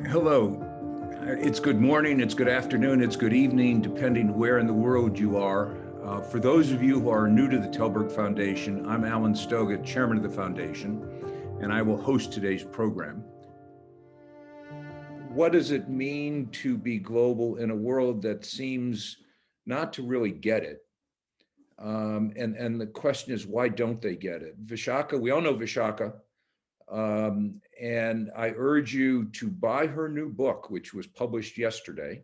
Hello. It's good morning, it's good afternoon, it's good evening, depending where in the world you are. For those of you who are new to the Tällberg Foundation, I'm Alan Stoga, chairman of the foundation, and I will host today's program. What does it mean to be global in a world that seems not to really get it? And the question is, why don't they get it? Vishaka, we all know Vishaka. And I urge you to buy her new book, which was published yesterday,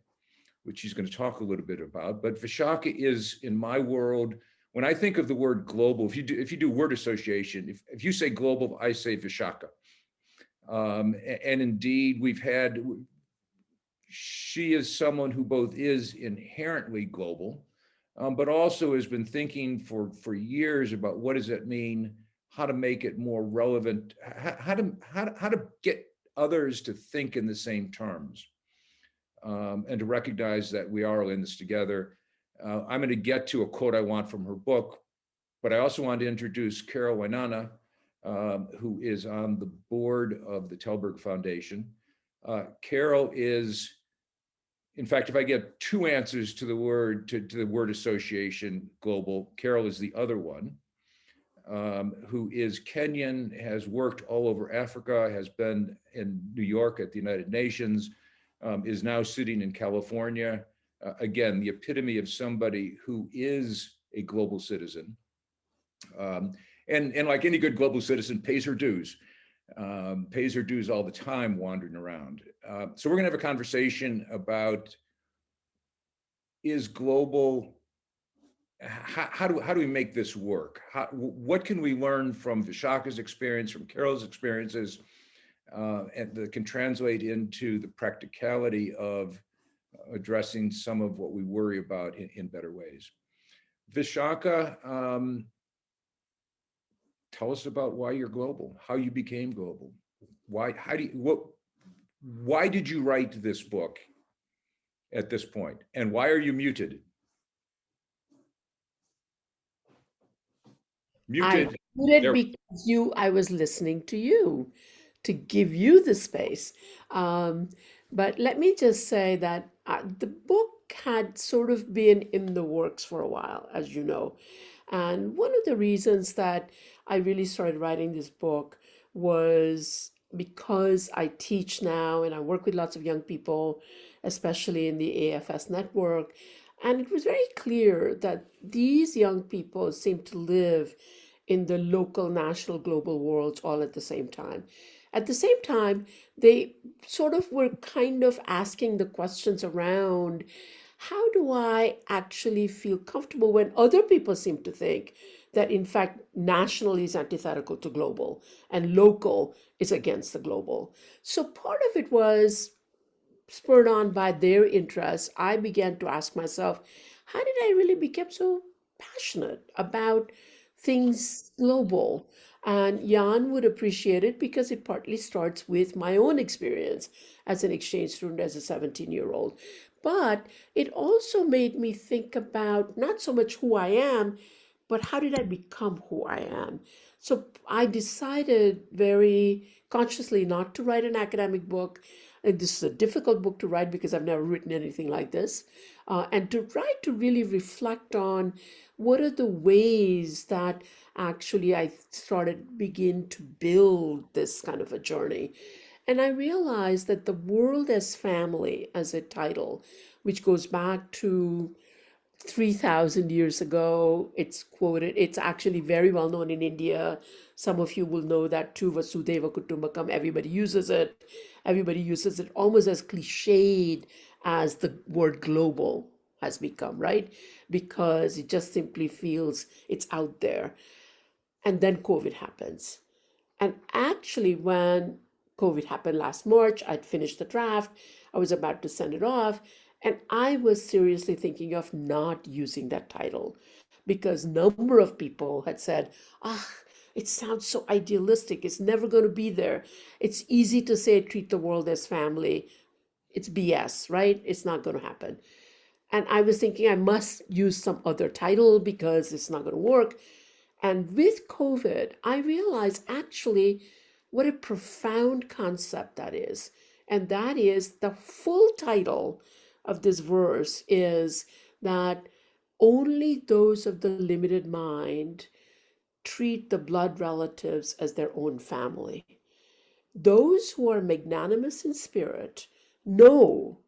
which she's going to talk a little bit about. But Vishaka is, in my world, when I think of the word global, if you do word association, if you say global, I say Vishaka. And indeed, she is someone who both is inherently global, but also has been thinking for years about what does it mean, how to make it more relevant, how to get others to think in the same terms, and to recognize that we are all in this together. I'm going to get to a quote I want from her book, but I also want to introduce Carole Wainaina, who is on the board of the Tällberg Foundation. Carole is, in fact, if I get two answers to the word association, global, Carole is the other one, who is Kenyan, has worked all over Africa, has been in New York at the United Nations, is now sitting in California. Again, the epitome of somebody who is a global citizen. And like any good global citizen, pays her dues all the time wandering around. So we're going to have a conversation about, is global, how do we make this work? What can we learn from Vishaka's experience, from Carole's experiences, and that can translate into the practicality of addressing some of what we worry about in better ways. Vishaka, tell us about why you're global, how you became global. Why did you write this book at this point? And why are you muted? I Muted. muted because I was listening to you to give you the space. Um, but let me just say that the book had sort of been in the works for a while, as you know. And one of the reasons that I really started writing this book was because I teach now and I work with lots of young people, especially in the AFS network. And it was very clear that these young people seem to live in the local, national, global worlds all at the same time. At the same time, they sort of were kind of asking the questions around, how do I actually feel comfortable when other people seem to think that, in fact, national is antithetical to global and local is against the global? So part of it was spurred on by their interests. I began to ask myself, how did I really become so passionate about things global? And Jan would appreciate it because it partly starts with my own experience as an exchange student, as a 17-year-old. But it also made me think about not so much who I am, but how did I become who I am? So I decided very consciously not to write an academic book. And this is a difficult book to write because I've never written anything like this. And to write to really reflect on what are the ways that actually I started begin to build this kind of a journey. And I realized that the world as family, as a title, which goes back to 3,000 years ago. It's quoted. It's actually very well known in India. Some of you will know that too. Vasudeva Kutumbakam. Everybody uses it. Everybody uses it almost as cliched as the word global has become, right? Because it just simply feels it's out there. And then COVID happens. And actually, when COVID happened last March, I'd finished the draft. I was about to send it off. And I was seriously thinking of not using that title because a number of people had said, ah, it sounds so idealistic. It's never going to be there. It's easy to say treat the world as family. It's BS, right? It's not going to happen. And I was thinking I must use some other title because it's not going to work. And with COVID, I realized actually what a profound concept that is. And that is the full title of this verse is that only those of the limited mind treat the blood relatives as their own family. Those who are magnanimous in spirit know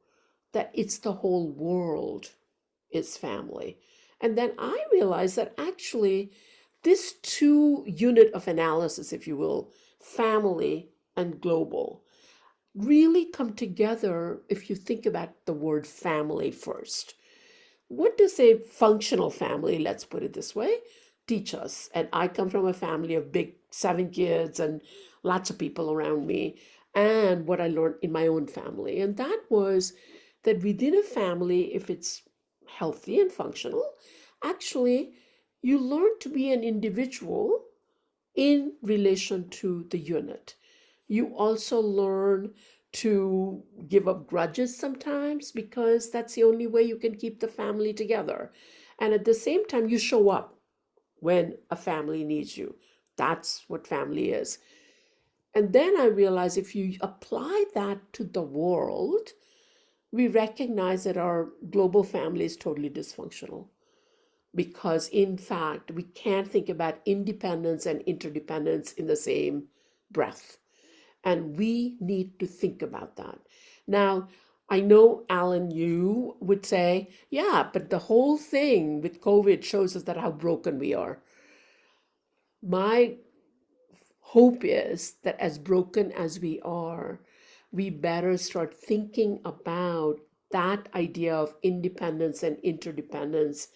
that it's the whole world is family. And then I realized that actually this two unit of analysis, if you will, family and global, really come together if you think about the word family first. What does a functional family, let's put it this way, teach us? And I come from a family of big 7 kids and lots of people around me, and what I learned in my own family. And that was that within a family, if it's healthy and functional, actually, you learn to be an individual in relation to the unit. You also learn to give up grudges sometimes because that's the only way you can keep the family together. And at the same time, you show up when a family needs you. That's what family is. And then I realized if you apply that to the world, we recognize that our global family is totally dysfunctional because, in fact, we can't think about independence and interdependence in the same breath. And we need to think about that. Now, I know, Alan, you would say, yeah, but the whole thing with COVID shows us that how broken we are. My hope is that as broken as we are, we better start thinking about that idea of independence and interdependence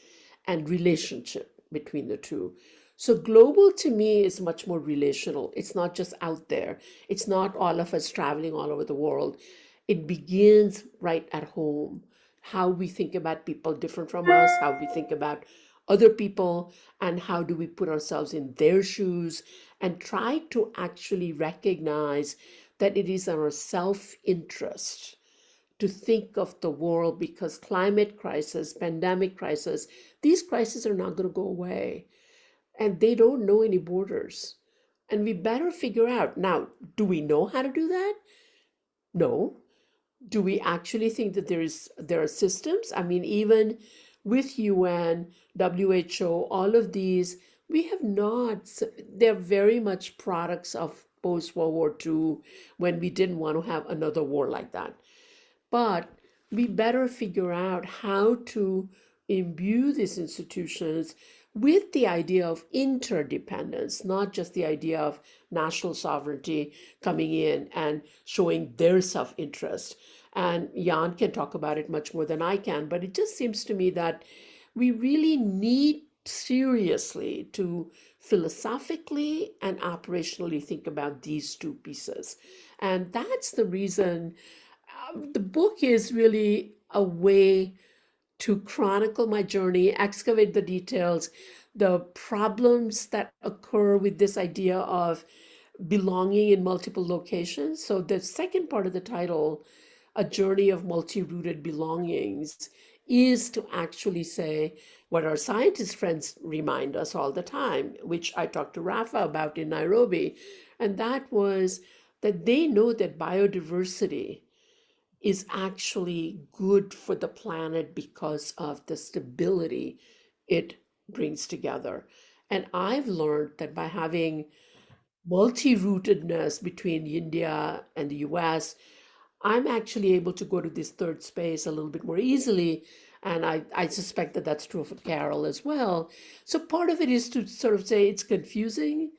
and relationship between the two. So, global to me is much more relational. It's not just out there, it's not all of us traveling all over the world. It begins right at home. How we think about people different from us, how we think about other people, and how do we put ourselves in their shoes and try to actually recognize that it is our self interest to think of the world because climate crisis, pandemic crisis, these crises are not going to go away and they don't know any borders. And we better figure out now, do we know how to do that? No. Do we actually think that there are systems? I mean, even with UN, WHO, all of these, we have not, they're very much products of post World War II when we didn't want to have another war like that. But we better figure out how to imbue these institutions with the idea of interdependence, not just the idea of national sovereignty coming in and showing their self interest. And Jan can talk about it much more than I can, but it just seems to me that we really need seriously to philosophically and operationally think about these two pieces. And that's the reason the book is really a way to chronicle my journey, excavate the details, the problems that occur with this idea of belonging in multiple locations. So, the second part of the title, A Journey of Multi-Rooted Belongings, is to actually say what our scientist friends remind us all the time, which I talked to Rafa about in Nairobi, and that was that they know that biodiversity is actually good for the planet because of the stability it brings together. And I've learned that by having multi-rootedness between India and the US, I'm actually able to go to this third space a little bit more easily. And I suspect that that's true for Carole as well. So part of it is to sort of say it's confusing.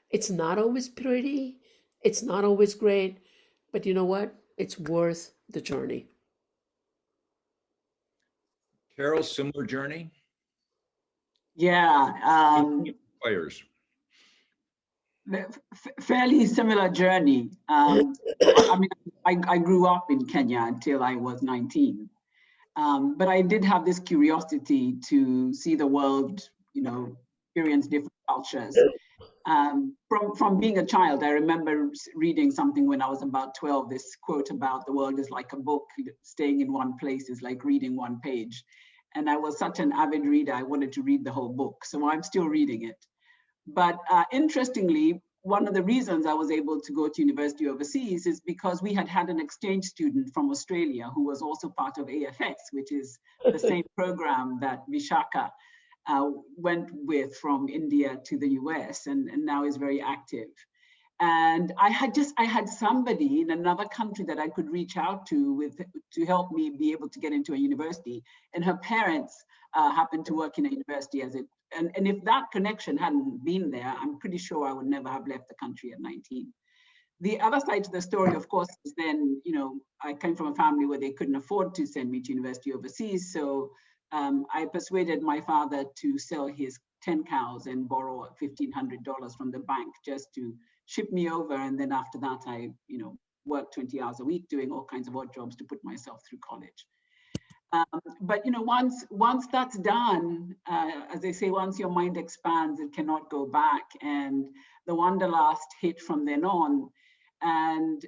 It's not always pretty. It's not always great. But you know what? It's worth the journey. Carole, similar journey? Yeah, Players. fairly similar journey. I mean, I grew up in Kenya until I was 19. But I did have this curiosity to see the world, experience different cultures. From being a child, I remember reading something when I was about 12, this quote about the world is like a book, staying in one place is like reading one page. And I was such an avid reader, I wanted to read the whole book. So I'm still reading it. But interestingly, one of the reasons I was able to go to university overseas is because we had an exchange student from Australia who was also part of AFX, which is the same program that Vishaka went with from India to the US and now is very active. And I had somebody in another country that I could reach out to help me be able to get into a university. And her parents happened to work in a university and if that connection hadn't been there, I'm pretty sure I would never have left the country at 19. The other side to the story, of course, is then, I came from a family where they couldn't afford to send me to university overseas. So I persuaded my father to sell his 10 cows and borrow $1,500 from the bank just to ship me over. And then after that, I, worked 20 hours a week doing all kinds of odd jobs to put myself through college. But once that's done, as they say, once your mind expands, it cannot go back. And the wanderlust hit from then on. And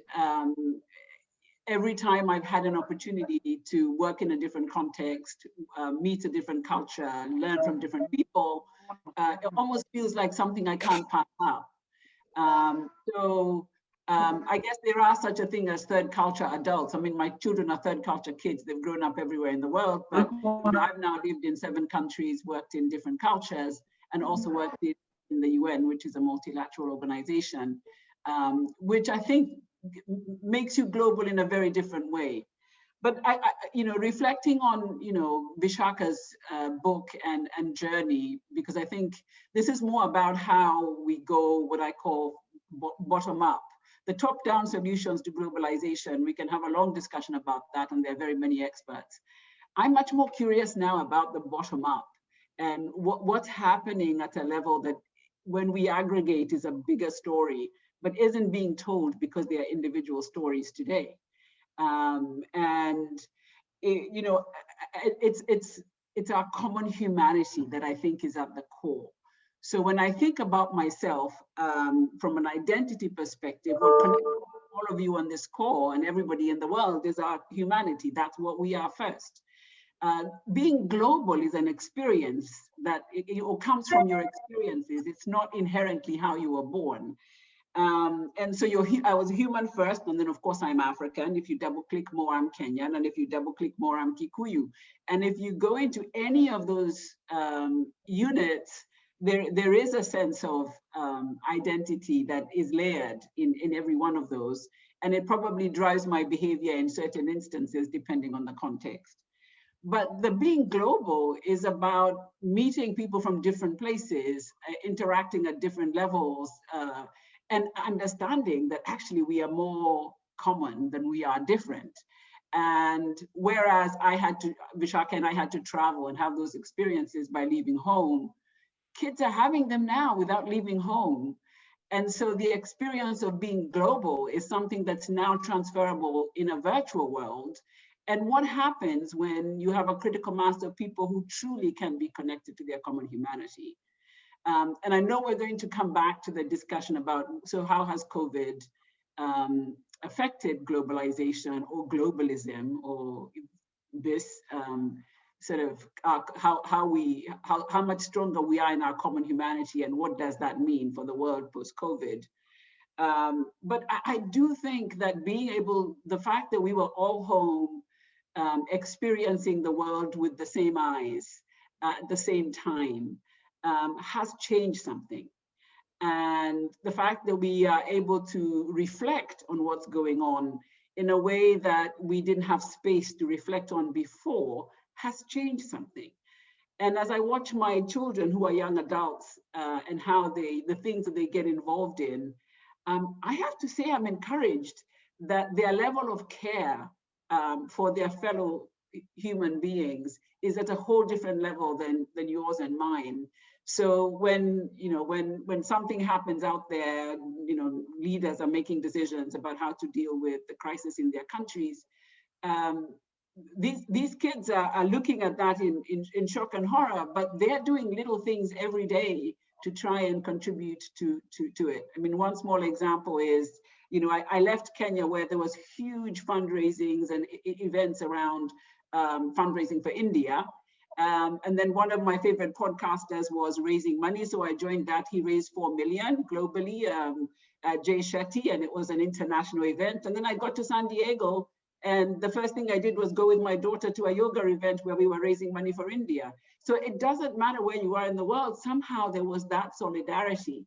every time I've had an opportunity to work in a different context, meet a different culture, learn from different people, it almost feels like something I can't pass up. I guess there are such a thing as third culture adults. I mean, my children are third culture kids. They've grown up everywhere in the world, but I've now lived in 7 countries, worked in different cultures, and also worked in the UN, which is a multilateral organization, which I think makes you global in a very different way. But reflecting on, Vishaka's book and journey, because I think this is more about how we go, what I call bottom up. The top-down solutions to globalization, we can have a long discussion about that, and there are very many experts. I'm much more curious now about the bottom up and what's happening at a level that when we aggregate is a bigger story, but isn't being told because they are individual stories today. It's our common humanity that I think is at the core. So when I think about myself from an identity perspective, what connects all of you on this call and everybody in the world is our humanity. That's what we are first. Being global is an experience that it comes from your experiences. It's not inherently how you were born. And so I was human first, and then of course I'm African. If you double click more, I'm Kenyan, and if you double click more, I'm Kikuyu. And if you go into any of those units, there is a sense of identity that is layered in every one of those, and it probably drives my behavior in certain instances depending on the context. But the being global is about meeting people from different places, interacting at different levels, and understanding that actually we are more common than we are different. And whereas Vishaka and I had to travel and have those experiences by leaving home, kids are having them now without leaving home. And so the experience of being global is something that's now transferable in a virtual world. And what happens when you have a critical mass of people who truly can be connected to their common humanity? And I know we're going to come back to the discussion about, so how has COVID affected globalization or globalism, or this sort of how much stronger we are in our common humanity, and what does that mean for the world post-COVID? But I do think that the fact that we were all home, experiencing the world with the same eyes at the same time, has changed something. And the fact that we are able to reflect on what's going on in a way that we didn't have space to reflect on before has changed something. And as I watch my children who are young adults and how the things that they get involved in, I have to say I'm encouraged that their level of care for their fellow human beings is at a whole different level than yours and mine. So when something happens out there, leaders are making decisions about how to deal with the crisis in their countries. These kids are looking at that in shock and horror, but they're doing little things every day to try and contribute to it. I mean, one small example is, I left Kenya where there was huge fundraisings and events around fundraising for India. And then one of my favorite podcasters was raising money. So I joined that. He raised 4 million globally, Jay Shetty, and it was an international event. And then I got to San Diego. And the first thing I did was go with my daughter to a yoga event where we were raising money for India. So it doesn't matter where you are in the world. Somehow there was that solidarity.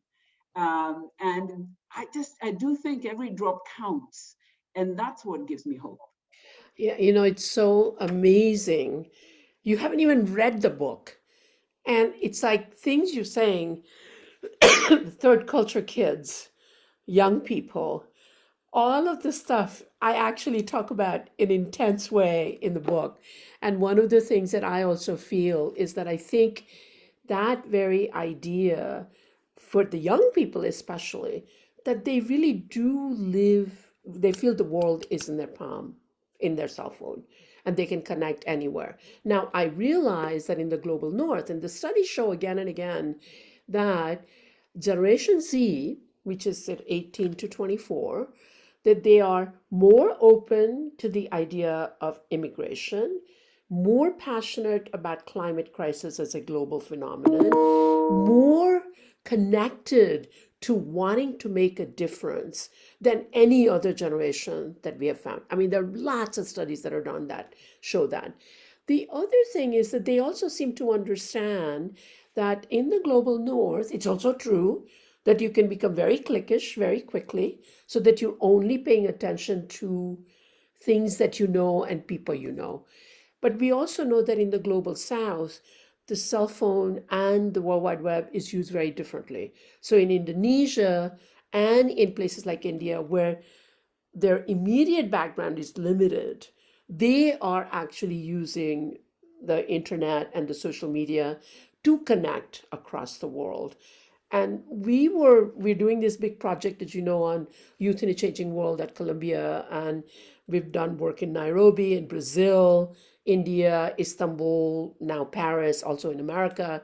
And I do think every drop counts. And that's what gives me hope. Yeah, it's so amazing. You haven't even read the book. And it's like things you're saying, third culture kids, young people, all of the stuff I actually talk about in an intense way in the book. And one of the things that I also feel is that I think that very idea for the young people, especially, that they really do live, they feel the world is in their palm, in their cell phone, and they can connect anywhere. Now, I realize that in the global north, and the studies show again and again that Generation Z, which is at 18 to 24, that they are more open to the idea of immigration, more passionate about climate crisis as a global phenomenon, more connected to wanting to make a difference than any other generation that we have found. I mean, there are lots of studies that are done that show that. The other thing is that they also seem to understand that in the global north, it's also true that you can become very cliquish very quickly, so that you're only paying attention to things that you know and people you know. But we also know that in the global south, the cell phone and the World Wide Web is used very differently. So in Indonesia and in places like India, where their immediate background is limited, they are actually using the internet and the social media to connect across the world. And we're doing this big project, as you know, on Youth in a Changing World at Columbia, and we've done work in Nairobi, in Brazil, India, Istanbul, now Paris, also in America.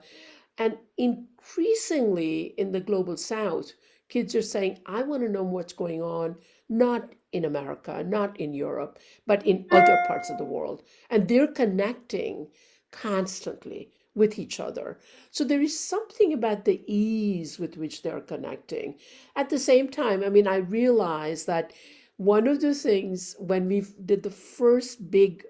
And increasingly in the global south, kids are saying, I want to know what's going on, not in America, not in Europe, but in other parts of the world. And they're connecting constantly with each other. So there is something about the ease with which they're connecting. At the same time, I mean, I realize that one of the things when we did the first big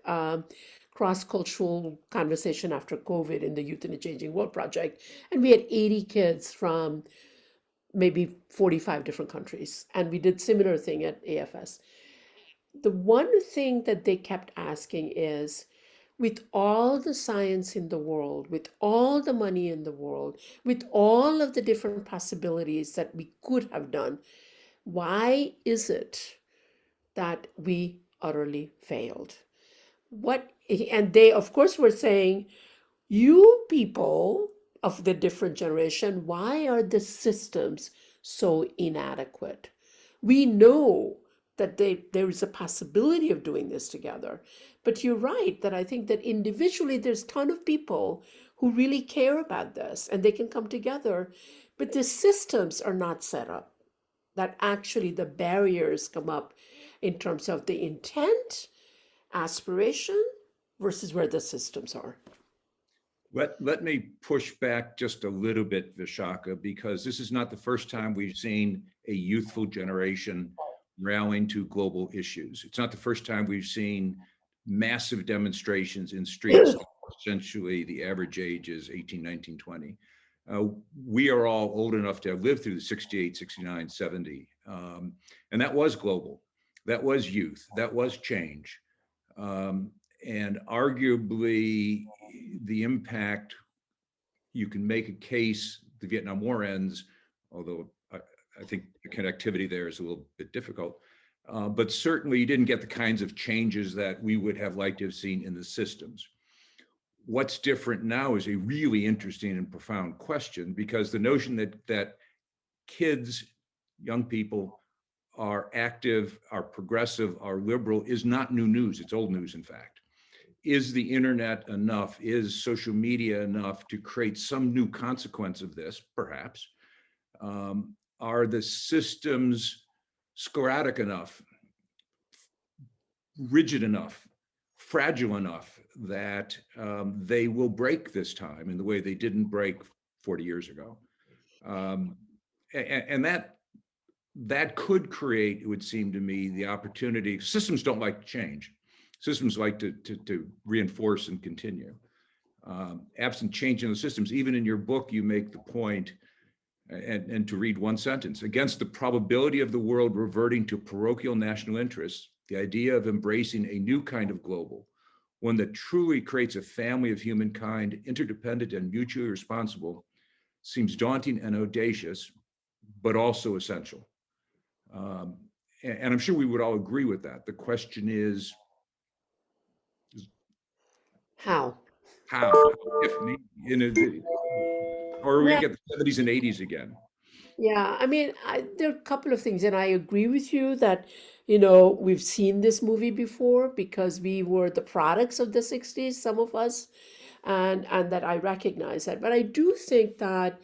cross-cultural conversation after COVID in the Youth in a Changing World project, and we had 80 kids from maybe 45 different countries, and we did similar thing at AFS. The one thing that they kept asking is, with all the science in the world, with all the money in the world, with all of the different possibilities that we could have done, why is it that we utterly failed? And they, of course, were saying, you people of the different generation, why are the systems so inadequate? We know that there is a possibility of doing this together. But you're right that I think that individually there's a ton of people who really care about this and they can come together, but the systems are not set up. That actually the barriers come up in terms of the intent, aspiration, versus where the systems are. Let me push back just a little bit, Vishaka, because this is not the first time we've seen a youthful generation rallying to global issues. It's not the first time we've seen massive demonstrations in streets. Essentially, the average age is 18, 19, 20. We are all old enough to have lived through the 68, 69, 70. And that was global. That was youth. That was change. And arguably, the impact, you can make a case the Vietnam War ends, although I think the connectivity there is a little bit difficult. But certainly you didn't get the kinds of changes that we would have liked to have seen in the systems. What's different now is a really interesting and profound question, because the notion that kids, young people, are active, are progressive, are liberal is not new news. It's old news, in fact. Is the internet enough? Is social media enough to create some new consequence of this? Perhaps. Are the systems sclerotic enough, rigid enough, fragile enough that they will break this time in the way they didn't break 40 years ago. And that could create, it would seem to me, the opportunity. Systems don't like change. Systems like to reinforce and continue. Absent change in the systems, even in your book, you make the point, and to read one sentence, against the probability of the world reverting to parochial national interests, the idea of embracing a new kind of global, one that truly creates a family of humankind, interdependent and mutually responsible, seems daunting and audacious, but also essential. And I'm sure we would all agree with that. The question is, How? if or are we Well, get the 70s and 80s again? yeah, I mean, there are a couple of things, and I agree with you that, we've seen this movie before because we were the products of the 60s, some of us, and that I recognize that. But I do think that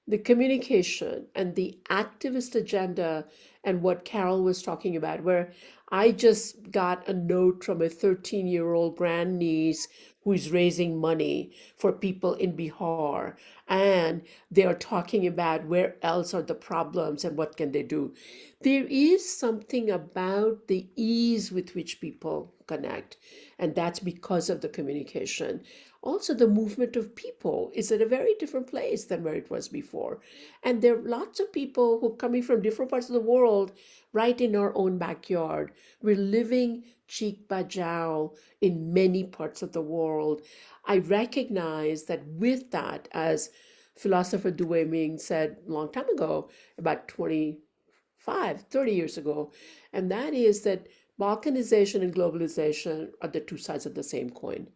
the communication and the activist agenda and what Carole was talking about, where I just got a note from a 13-year-old grandniece who is raising money for people in Bihar, and they are talking about where else are the problems and what can they do. There is something about the ease with which people connect, and that's because of the communication. Also, the movement of people is at a very different place than where it was before. And there are lots of people who are coming from different parts of the world right in our own backyard. We're living cheek by jowl in many parts of the world. I recognize that with that, as philosopher Du Ming said a long time ago, about 25, 30 years ago, and that is that balkanization and globalization are the two sides of the same coin.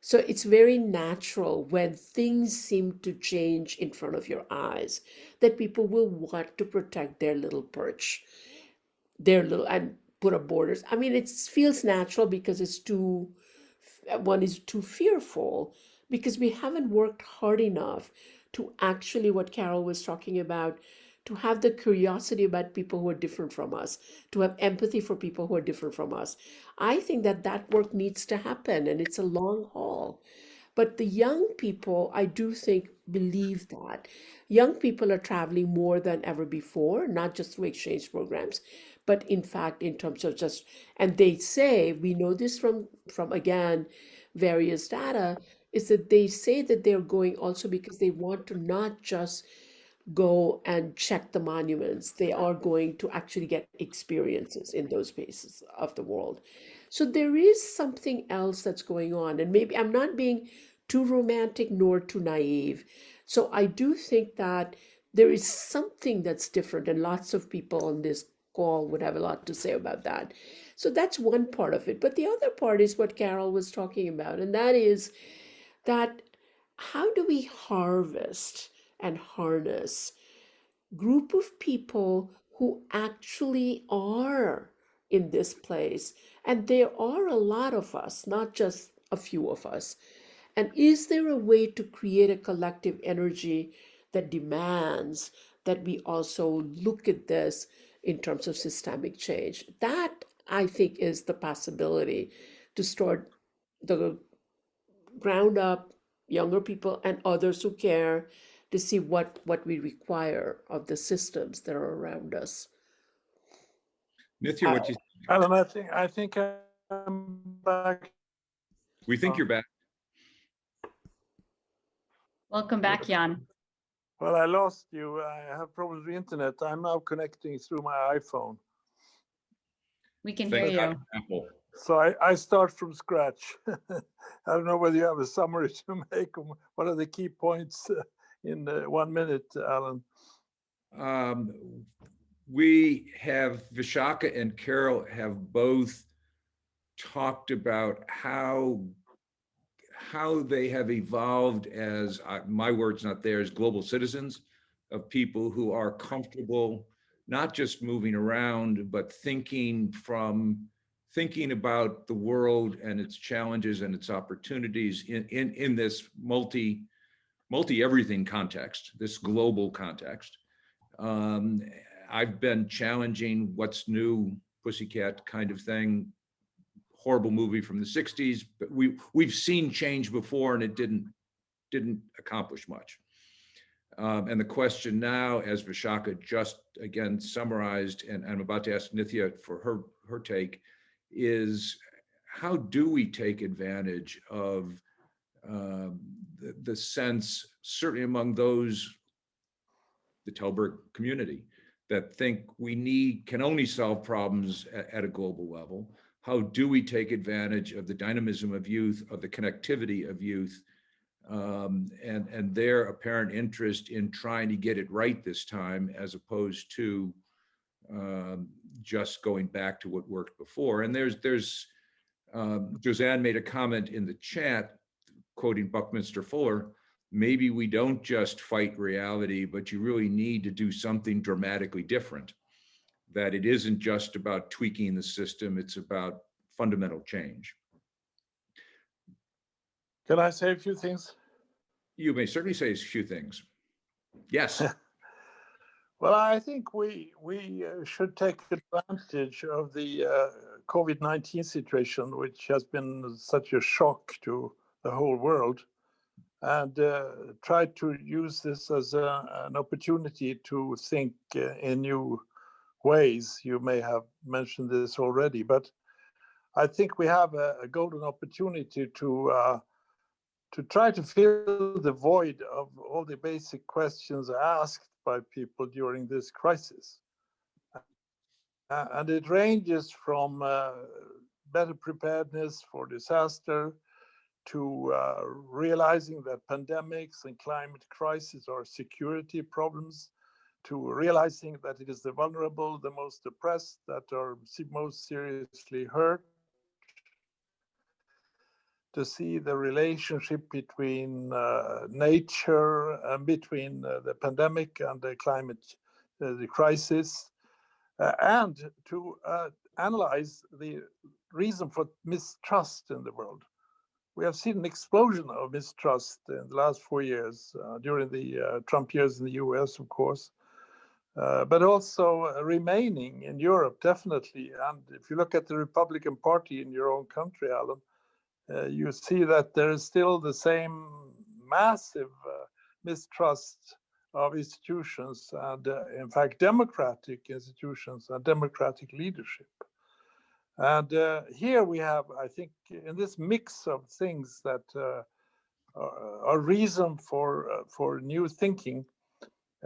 So it's very natural when things seem to change in front of your eyes that people will want to protect their little perch, their little, and put up borders. I mean, it feels natural because one is too fearful because we haven't worked hard enough to actually, what Carole was talking about, to have the curiosity about people who are different from us, to have empathy for people who are different from us. I think that that work needs to happen, and it's a long haul. But the young people, I do think, believe that. Young people are traveling more than ever before, not just through exchange programs, but in fact, in terms of just, and they say, we know this from again, various data, is that they say that they're going also because they want to not just go and check the monuments. They are going to actually get experiences in those places of the world. So there is something else that's going on. And maybe I'm not being too romantic nor too naive. So I do think that there is something that's different, and lots of people on this call would have a lot to say about that. So that's one part of it. But the other part is what Carole was talking about, and that is that how do we harvest and harness group of people who actually are in this place? And there are a lot of us, not just a few of us. And is there a way to create a collective energy that demands that we also look at this in terms of systemic change? That, I think, is the possibility to start the ground up, younger people and others who care, to see what we require of the systems that are around us. Nithya, what you Alan, I think I'm back. we think you're back. Welcome back, Jan. Well, I lost you. I have problems with the internet. I'm now connecting through my iPhone. We can Thank hear God you. for Apple. So I start from scratch. I don't know whether you have a summary to make. What are the key points in 1 minute, Alan? We have, Vishaka and Carole have both talked about how they have evolved as, my words, not theirs, global citizens, of people who are comfortable not just moving around, but thinking about the world and its challenges and its opportunities in this multi everything context, this global context. I've been challenging what's new, pussycat kind of thing horrible movie from the 60s, but we've seen change before and it didn't accomplish much. And the question now, as Vishaka just again summarized, and I'm about to ask Nithya for her take, is how do we take advantage of the sense, certainly among those, the Tällberg community, that think we can only solve problems at a global level? How do we take advantage of the dynamism of youth, of the connectivity of youth, and their apparent interest in trying to get it right this time, as opposed to just going back to what worked before? And there's Josanne made a comment in the chat, quoting Buckminster Fuller, maybe we don't just fight reality, but you really need to do something dramatically different, that it isn't just about tweaking the system, it's about fundamental change. Can I say a few things? You may certainly say a few things. Yes. Well, I think we should take advantage of the COVID-19 situation, which has been such a shock to the whole world, and try to use this as an opportunity to think in new ways. You may have mentioned this already, but I think we have a golden opportunity to try to fill the void of all the basic questions asked by people during this crisis. And it ranges from better preparedness for disaster to realizing that pandemics and climate crisis are security problems, to realizing that it is the vulnerable, the most oppressed, that are most seriously hurt, to see the relationship between nature and between the pandemic and the climate, the crisis, and to analyze the reason for mistrust in the world. We have seen an explosion of mistrust in the last 4 years, during the Trump years in the US, of course, but also remaining in Europe, definitely. And if you look at the Republican Party in your own country, Alan, you see that there is still the same massive mistrust of institutions and, in fact, democratic institutions and democratic leadership. And here we have, I think, in this mix of things that are reason for new thinking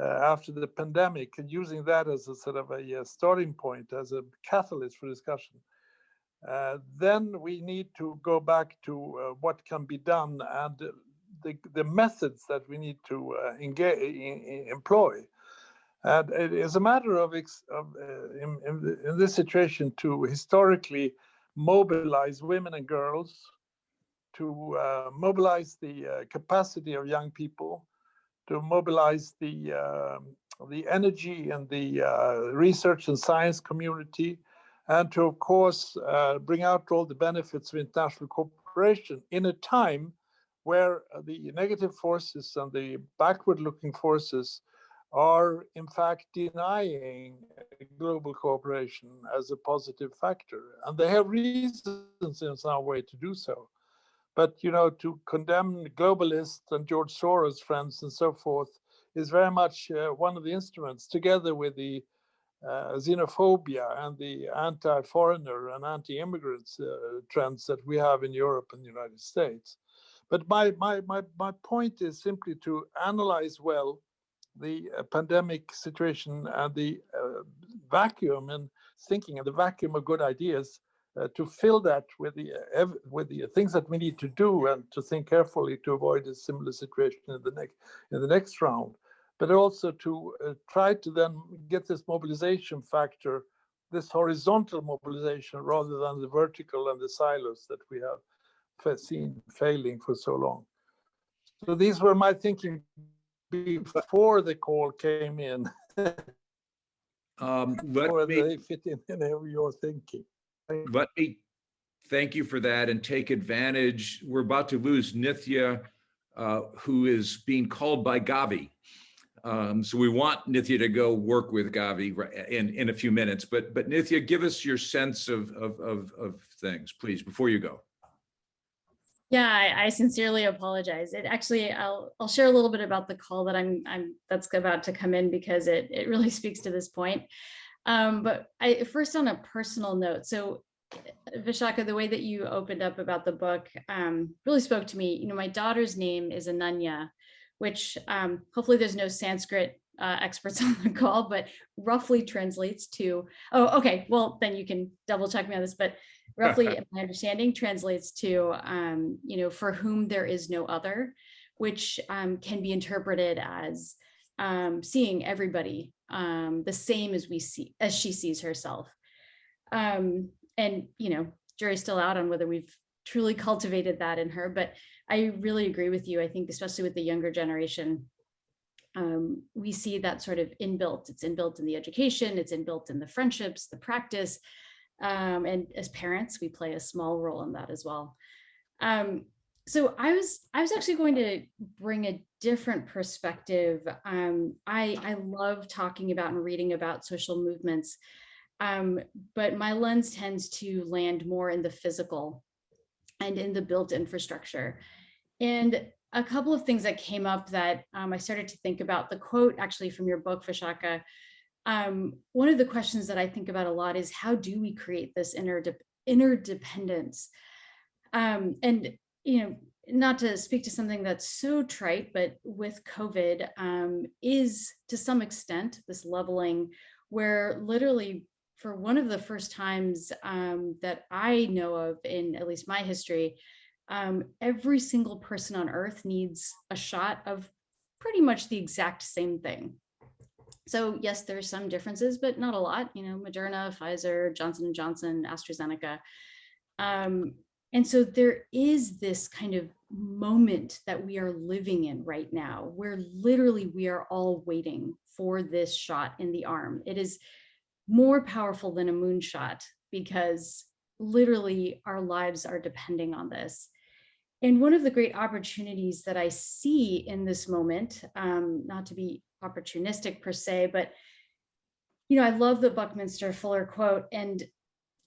after the pandemic, and using that as a sort of a starting point, as a catalyst for discussion. Then we need to go back to what can be done and the methods that we need to employ. And it is a matter of in this situation, to historically mobilize women and girls, to mobilize the capacity of young people, to mobilize the energy and the research and science community, and to, of course, bring out all the benefits of international cooperation in a time where the negative forces and the backward-looking forces are, in fact, denying global cooperation as a positive factor. And they have reasons in some way to do so. But, you know, to condemn globalists and George Soros' friends and so forth is very much one of the instruments, together with the xenophobia and the anti-foreigner and anti-immigrants trends that we have in Europe and the United States. But my point is simply to analyze well the pandemic situation and the vacuum in thinking and the vacuum of good ideas, to fill that with the things that we need to do, and to think carefully to avoid a similar situation in the next round. But also to try to then get this mobilization factor, this horizontal mobilization, rather than the vertical and the silos that we have seen failing for so long. So these were my thinking before the call came in. They fit in your thinking. Let me thank you for that and take advantage. We're about to lose Nithya, who is being called by Gavi. So we want Nithya to go work with Gavi in a few minutes, but Nithya, give us your sense of things, please, before you go. Yeah, I sincerely apologize. It actually, I'll share a little bit about the call that that's about to come in, because it really speaks to this point. But first, on a personal note, so Vishaka, the way that you opened up about the book really spoke to me. You know, my daughter's name is Ananya, which hopefully there's no Sanskrit experts on the call, but roughly translates to, oh, okay, well, then you can double check me on this, but roughly, my understanding translates to, you know, for whom there is no other, which can be interpreted as seeing everybody the same as she sees herself. And, you know, jury's still out on whether we've truly cultivated that in her, but I really agree with you. I think, especially with the younger generation, we see that sort of inbuilt. It's inbuilt in the education, it's inbuilt in the friendships, the practice. And as parents, we play a small role in that as well. So I was actually going to bring a different perspective. I love talking about and reading about social movements, but my lens tends to land more in the physical and in the built infrastructure. And a couple of things that came up that I started to think about, the quote actually from your book, Vishaka. One of the questions that I think about a lot is, how do we create this interdependence? And, you know, not to speak to something that's so trite, but with COVID is to some extent this leveling, where literally for one of the first times that I know of in at least my history, every single person on earth needs a shot of pretty much the exact same thing. So yes, there's some differences, but not a lot. You know, Moderna, Pfizer, Johnson & Johnson, AstraZeneca. And so there is this kind of moment that we are living in right now, where literally we are all waiting for this shot in the arm. It is more powerful than a moonshot, because literally our lives are depending on this. And one of the great opportunities that I see in this moment, not to be opportunistic per se, but, you know, I love the Buckminster Fuller quote, and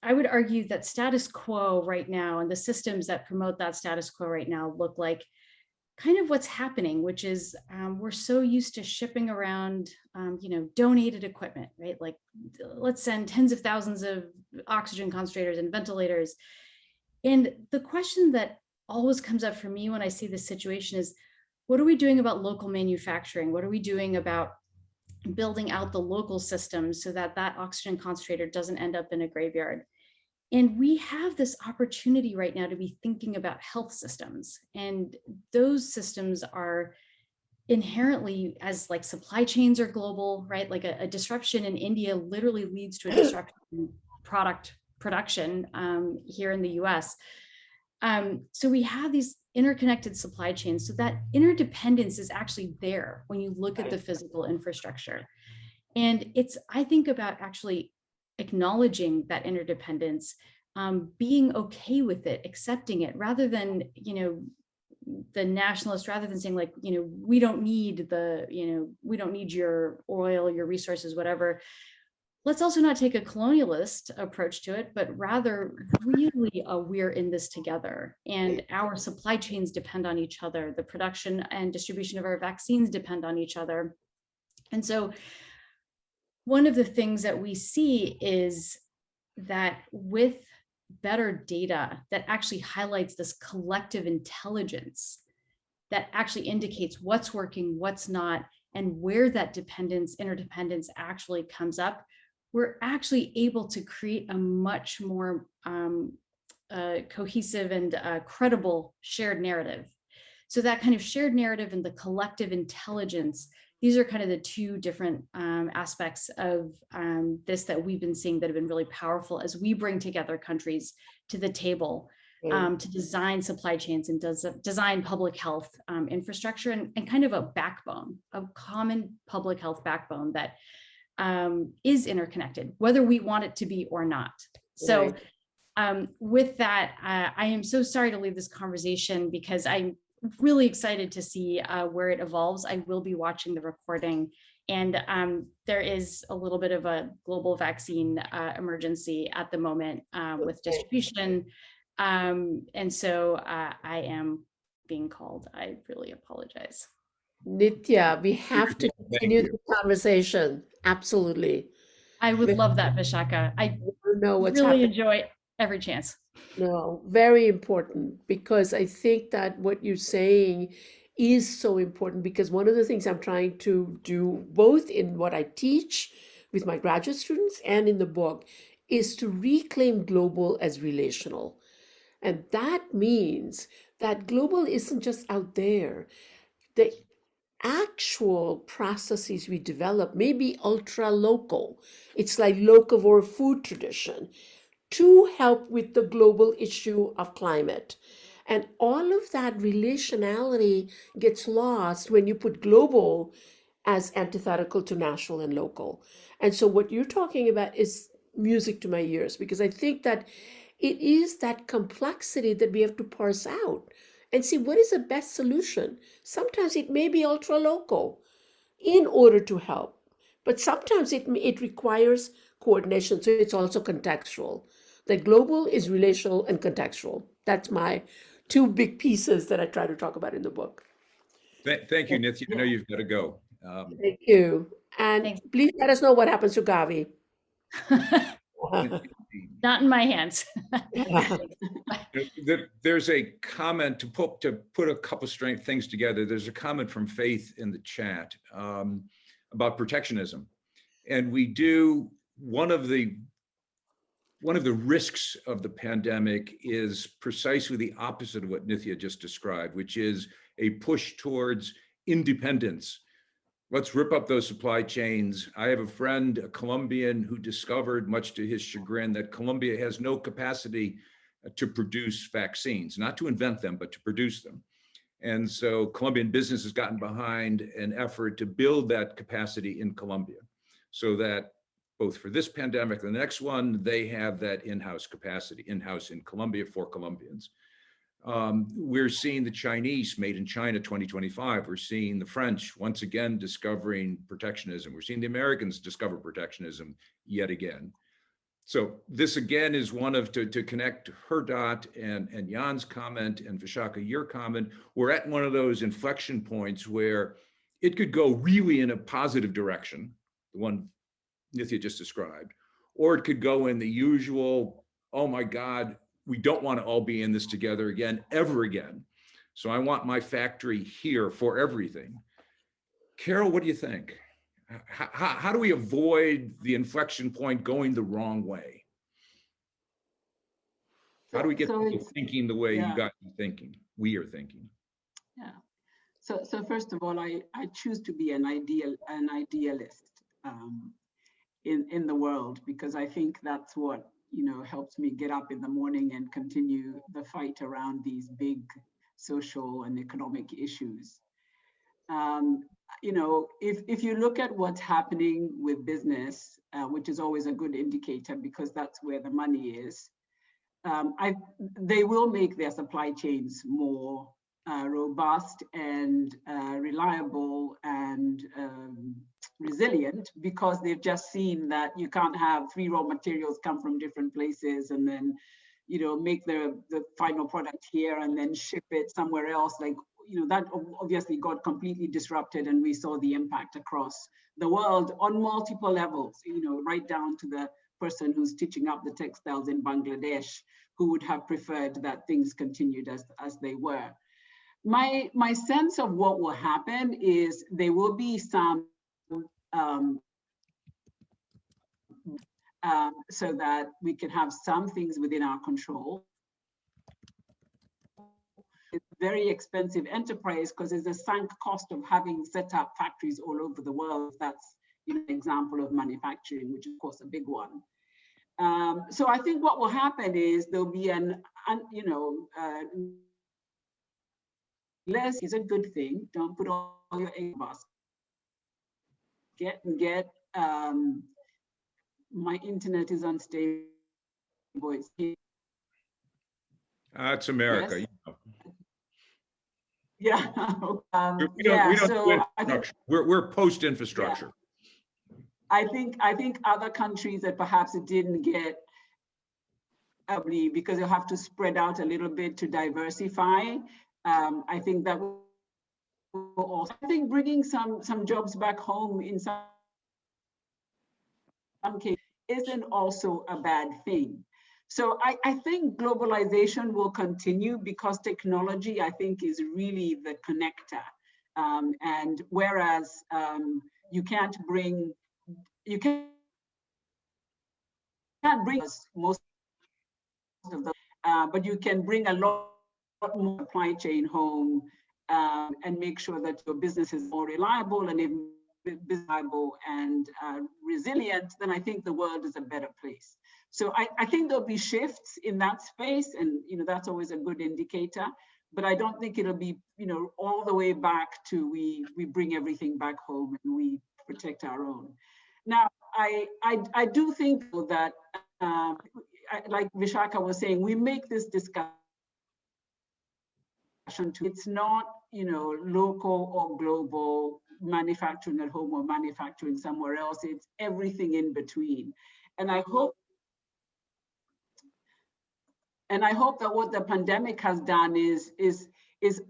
I would argue that status quo right now and the systems that promote that status quo right now look like kind of what's happening, which is we're so used to shipping around, you know, donated equipment, right? Like, let's send tens of thousands of oxygen concentrators and ventilators. And the question that always comes up for me when I see this situation is, what are we doing about local manufacturing? What are we doing about building out the local systems so that that oxygen concentrator doesn't end up in a graveyard? And we have this opportunity right now to be thinking about health systems. And those systems are inherently, as like supply chains are global, right? Like a disruption in India literally leads to a disruption in product production here in the US. So we have these interconnected supply chains. So that interdependence is actually there when you look at the physical infrastructure. And it's, I think about actually acknowledging that interdependence, being okay with it, accepting it, rather than, you know, the nationalist, rather than saying like, you know, we don't need the, you know, we don't need your oil, your resources, whatever. Let's also not take a colonialist approach to it, but rather really we're in this together, and our supply chains depend on each other. The production and distribution of our vaccines depend on each other. And so one of the things that we see is that with better data that actually highlights this collective intelligence that actually indicates what's working, what's not, and where that interdependence actually comes up, we're actually able to create a much more cohesive and credible shared narrative. So that kind of shared narrative and the collective intelligence, these are kind of the two different aspects of this that we've been seeing that have been really powerful as we bring together countries to the table to design supply chains and design public health infrastructure and kind of a backbone, a common public health backbone that is interconnected, whether we want it to be or not. So with that, I am so sorry to leave this conversation because really excited to see where it evolves. I will be watching the recording, and there is a little bit of a global vaccine emergency at the moment with distribution. And so I am being called. I really apologize. Nitya, we have to Thank continue you. the conversation. Absolutely. I would We love that, Vishaka. I don't know what's really happening. enjoy every chance. No, very important, because I think that what you're saying is so important, because one of the things I'm trying to do both in what I teach with my graduate students and in the book is to reclaim global as relational. And that means that global isn't just out there. The actual processes we develop may be ultra local. It's like locavore food tradition to help with the global issue of climate. And all of that relationality gets lost when you put global as antithetical to national and local. And so what you're talking about is music to my ears, because I think that it is that complexity that we have to parse out and see what is the best solution. Sometimes it may be ultra local in order to help, but sometimes it requires coordination. So it's also contextual. The global is relational and contextual. That's my two big pieces that I try to talk about in the book. Thank you, Nithya. I know you've got to go. Thank you. And Thanks. please let us know what happens to Gavi. Not in my hands. There's a comment to put a couple of things together. There's a comment from Faith in the chat about protectionism, and we do one of the risks of the pandemic is precisely the opposite of what Nithya just described, which is a push towards independence. Let's rip up those supply chains. I have a friend, a Colombian, who discovered, much to his chagrin, that Colombia has no capacity to produce vaccines, not to invent them, but to produce them. And so Colombian business has gotten behind an effort to build that capacity in Colombia so that both for this pandemic and the next one, they have that in-house capacity, in-house in Colombia for Colombians. We're seeing the Chinese made in China 2025. We're seeing the French once again discovering protectionism. We're seeing the Americans discover protectionism yet again. So this again is one of, to connect her dot and Jan's comment and Vishaka, your comment, we're at one of those inflection points where it could go really in a positive direction, the one Nithya just described, or it could go in the usual, oh my God, we don't want to all be in this together again, ever again. So I want my factory here for everything. Carole, what do you think? How do we avoid the inflection point going the wrong way? How do we get people thinking the way you got me thinking, we are thinking? Yeah. So first of all, I choose to be an idealist in the world, because I think that's what helps me get up in the morning and continue the fight around these big social and economic issues. If you look at what's happening with business, which is always a good indicator because that's where the money is, they will make their supply chains more robust and reliable and resilient, because they've just seen that you can't have 3 raw materials come from different places and then make the final product here and then ship it somewhere else. Like that obviously got completely disrupted, and we saw the impact across the world on multiple levels, right down to the person who's stitching up the textiles in Bangladesh, who would have preferred that things continued as they were. My sense of what will happen is there will be some so that we can have some things within our control. It's a very expensive enterprise because there's a sunk cost of having set up factories all over the world. That's an example of manufacturing, which is of course a big one. So I think what will happen is there'll be less is a good thing. Don't put all your eggs in a basket. Get my internet is unstable. It's America. Yes. Yeah. We don't do So I think, infrastructure. We're post-infrastructure. I think other countries that perhaps didn't get because you have to spread out a little bit to diversify. I think that will also, I think bringing some jobs back home in some cases isn't also a bad thing. So I think globalization will continue because technology, I think, is really the connector. And whereas you can't bring most of the, but you can bring a lot more supply chain home and make sure that your business is more reliable and reliable and resilient, then I think the world is a better place. So I think there'll be shifts in that space, and that's always a good indicator. But I don't think it'll be all the way back to we bring everything back home and we protect our own. Now I do think that like Vishaka was saying, we make this discussion to, it's not local or global, manufacturing at home or manufacturing somewhere else. It's everything in between. And I hope that what the pandemic has done is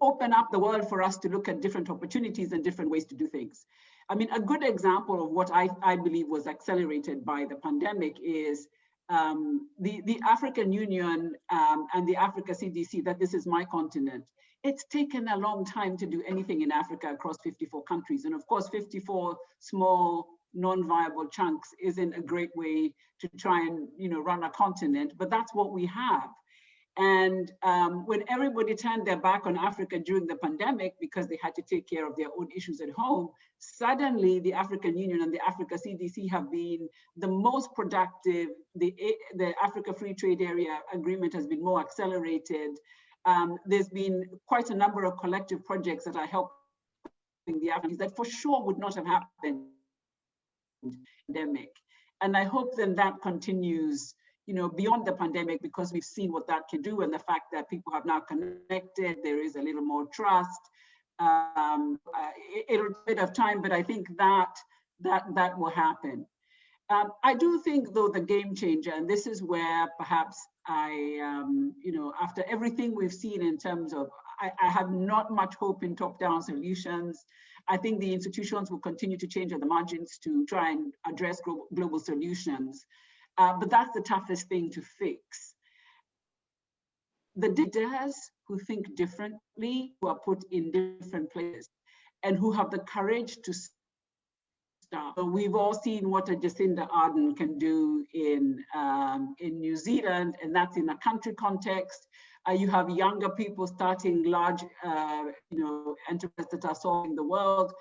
open up the world for us to look at different opportunities and different ways to do things. I mean, a good example of what I believe was accelerated by the pandemic is the African Union and the Africa CDC, that this is my continent. It's taken a long time to do anything in Africa across 54 countries. And of course, 54 small, non-viable chunks isn't a great way to try and run a continent, but that's what we have. And when everybody turned their back on Africa during the pandemic because they had to take care of their own issues at home, suddenly the African Union and the Africa CDC have been the most productive. The Africa Free Trade Area Agreement has been more accelerated. There's been quite a number of collective projects that are helping the Africans that for sure would not have happened in the pandemic. And I hope then that continues beyond the pandemic, because we've seen what that can do, and the fact that people have now connected, there is a little more trust. It'll take a bit of time, but I think that will happen. I do think, though, the game changer, and this is where perhaps after everything we've seen in terms of, I have not much hope in top-down solutions. I think the institutions will continue to change at the margins to try and address global solutions. But that's the toughest thing to fix. The leaders who think differently, who are put in different places, and who have the courage to start. So we've all seen what a Jacinda Ardern can do in New Zealand, and that's in a country context. You have younger people starting large, enterprises that are solving the world.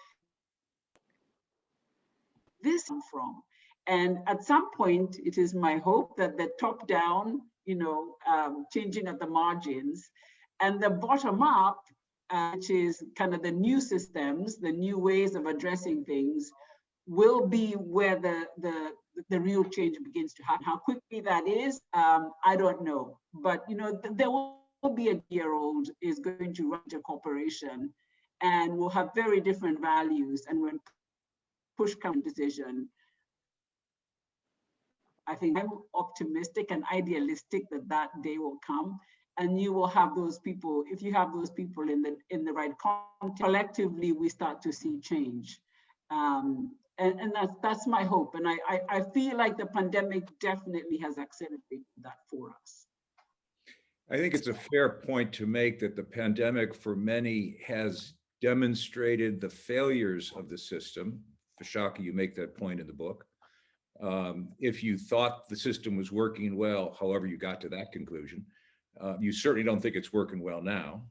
This comes from. And at some point, it is my hope that the top-down, changing at the margins, and the bottom-up, which is kind of the new systems, the new ways of addressing things, will be where the real change begins to happen. How quickly that is, I don't know. But there will be a year-old is going to run a corporation, and will have very different values. And when push comes to decision, I think I'm optimistic and idealistic that day will come, and you will have those people. If you have those people in the right context, collectively we start to see change, and that's my hope. And I feel like the pandemic definitely has accelerated that for us. I think it's a fair point to make that the pandemic for many has demonstrated the failures of the system. Vishaka, you make that point in the book. If you thought the system was working well, however you got to that conclusion, you certainly don't think it's working well now.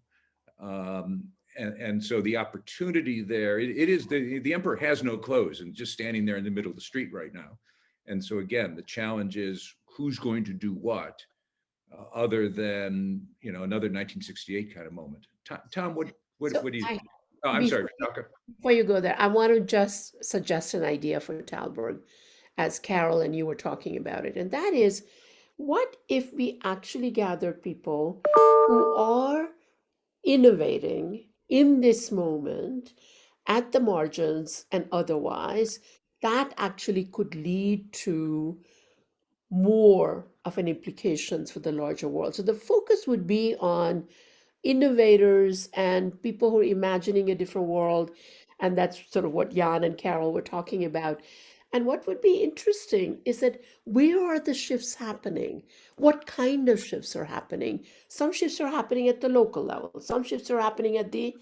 And so the opportunity there, it is the emperor has no clothes and just standing there in the middle of the street right now. And so again, the challenge is who's going to do what, other than another 1968 kind of moment. Tom, what do you think? Oh, I'm sorry, Vishaka. Before you go there, I want to just suggest an idea for Tällberg, as Carole and you were talking about it. And that is, what if we actually gather people who are innovating in this moment, at the margins and otherwise, that actually could lead to more of an implications for the larger world. So the focus would be on innovators and people who are imagining a different world. And that's sort of what Jan and Carole were talking about. And what would be interesting is that where are the shifts happening? What kind of shifts are happening? Some shifts are happening at the local level, some shifts are happening at the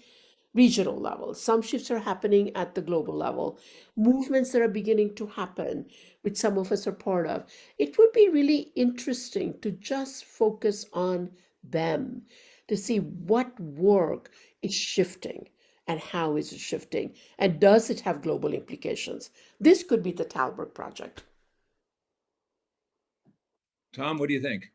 regional level. Some shifts are happening at the global level. Movements that are beginning to happen, which some of us are part of. It would be really interesting to just focus on them, to see what work is shifting and how is it shifting, and does it have global implications? This could be the Tällberg project. Tom, what do you think?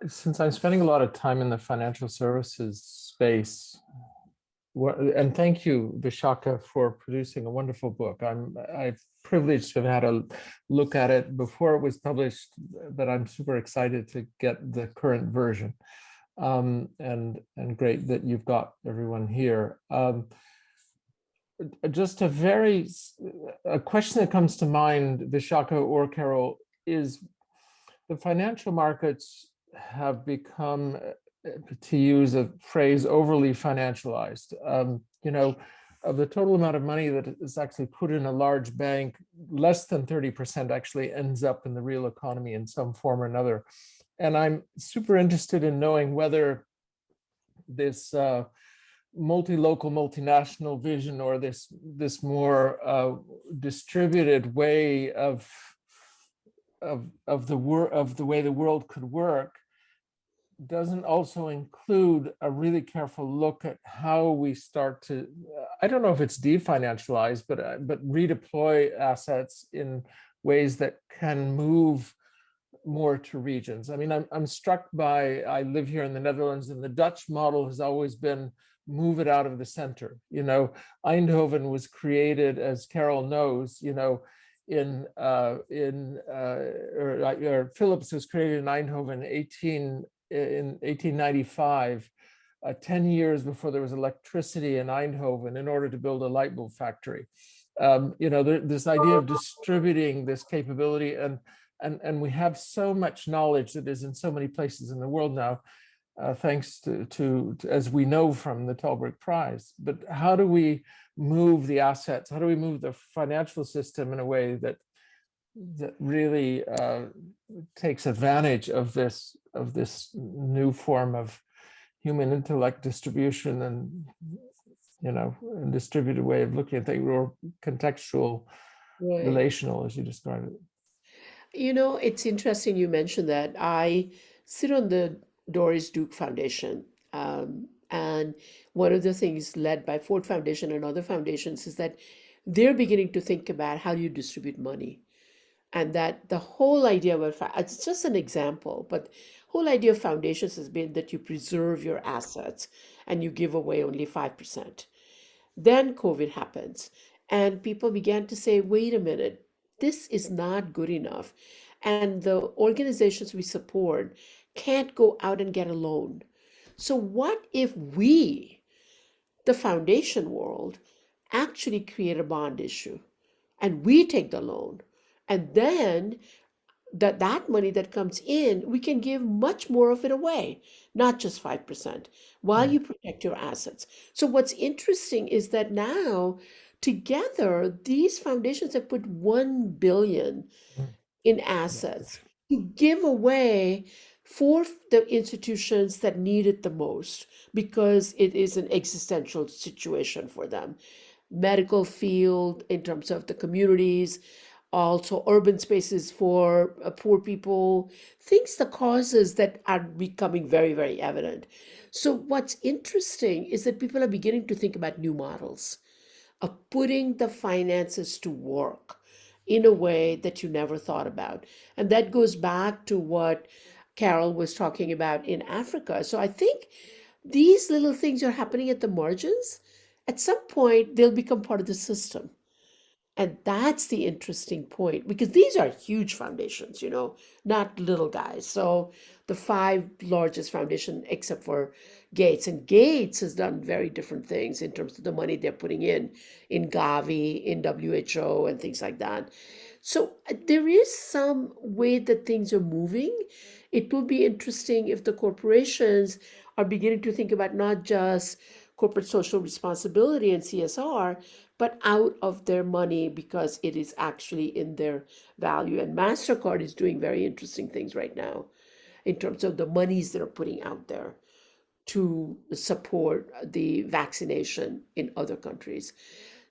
Since I'm spending a lot of time in the financial services space, and thank you, Vishaka, for producing a wonderful book. I've privileged to have had a look at it before it was published, but I'm super excited to get the current version. And great that you've got everyone here. Just a question that comes to mind, Vishaka or Carole, is the financial markets have become, to use a phrase, overly financialized. You know, of the total amount of money that is actually put in a large bank, less than 30% actually ends up in the real economy in some form or another. And I'm super interested in knowing whether this multi-local, multinational vision, or this more distributed way of the way the world could work doesn't also include a really careful look at how we start to, I don't know if it's definancialize, but redeploy assets in ways that can move more to regions. I mean, I'm struck by, I live here in the Netherlands, and the Dutch model has always been move it out of the center. You know, Eindhoven was created, as Carole knows, you know, or Philips was created in Eindhoven in 1895, 10 years before there was electricity in Eindhoven, in order to build a light bulb factory. You know, this idea of distributing this capability, and we have so much knowledge that is in so many places in the world now, thanks to, as we know from the Tällberg Prize. But how do we move the assets? How do we move the financial system in a way that really takes advantage of this new form of human intellect distribution, and, you know, a distributed way of looking at things, or contextual, Right. relational, as you described it? You know, it's interesting you mentioned that. I sit on the Doris Duke Foundation. And one of the things led by Ford Foundation and other foundations is that they're beginning to think about how you distribute money. And that the whole idea of it's just an example, but whole idea of foundations has been that you preserve your assets and you give away only 5%. Then COVID happens, and people began to say, wait a minute, this is not good enough. And the organizations we support can't go out and get a loan. So, what if we, the foundation world, actually create a bond issue and we take the loan? And then that money that comes in, we can give much more of it away, not just 5%, while you protect your assets. So what's interesting is that now together, these foundations have put 1 billion in assets to give away for the institutions that need it the most, because it is an existential situation for them. Medical field, in terms of the communities, also urban spaces for poor people, things, the causes that are becoming very, very evident. So what's interesting is that people are beginning to think about new models of putting the finances to work in a way that you never thought about. And that goes back to what Carole was talking about in Africa. So I think these little things are happening at the margins. At some point, they'll become part of the system. And that's the interesting point, because these are huge foundations, not little guys. So the five largest foundation, except for Gates, and Gates has done very different things in terms of the money they're putting in Gavi, in WHO, and things like that. So there is some way that things are moving. It will be interesting if the corporations are beginning to think about not just corporate social responsibility and CSR, but out of their money, because it is actually in their value. And MasterCard is doing very interesting things right now in terms of the monies that are putting out there to support the vaccination in other countries.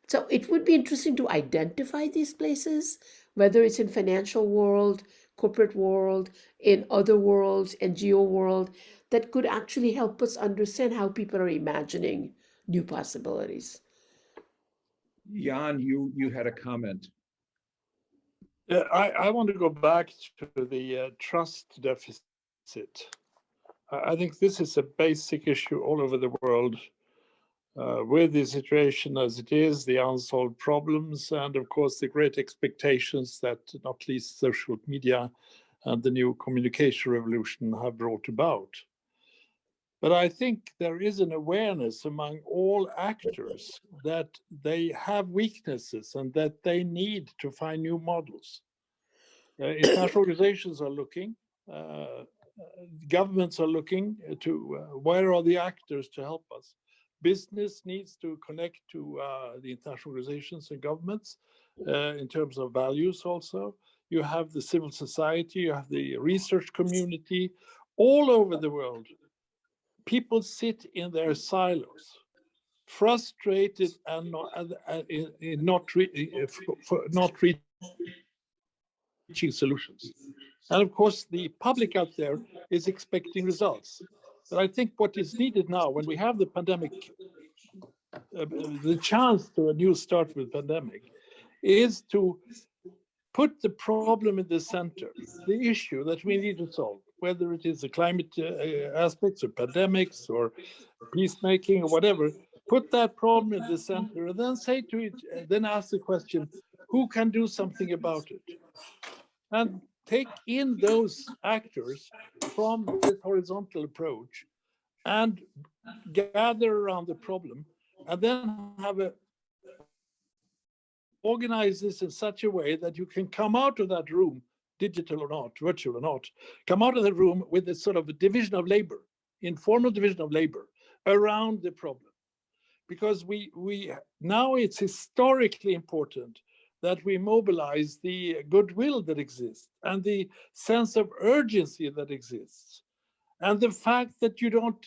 So it would be interesting to identify these places, whether it's in financial world, corporate world, in other worlds, NGO world, that could actually help us understand how people are imagining new possibilities. Jan, you had a comment. Yeah, I want to go back to the trust deficit. I think this is a basic issue all over the world, with the situation as it is, the unsolved problems, and of course the great expectations that not least social media and the new communication revolution have brought about. But I think there is an awareness among all actors that they have weaknesses and that they need to find new models. International organizations are looking, governments are looking to where are the actors to help us. Business needs to connect to the international organizations and governments in terms of values also. You have the civil society, you have the research community. All over the world, people sit in their silos, frustrated and not reaching solutions. And of course, the public out there is expecting results. But I think what is needed now, when we have the pandemic, the chance to a new start with pandemic, is to put the problem in the center, the issue that we need to solve, whether it is the climate aspects or pandemics or peacemaking or whatever. Put that problem in the center and then say to it, then ask the question, who can do something about it? And take in those actors from this horizontal approach and gather around the problem, and then have organize this in such a way that you can come out of that room, digital or not, virtual or not, come out of the room with a sort of a division of labor, informal division of labor around the problem. Because we now it's historically important that we mobilize the goodwill that exists and the sense of urgency that exists. And the fact that you don't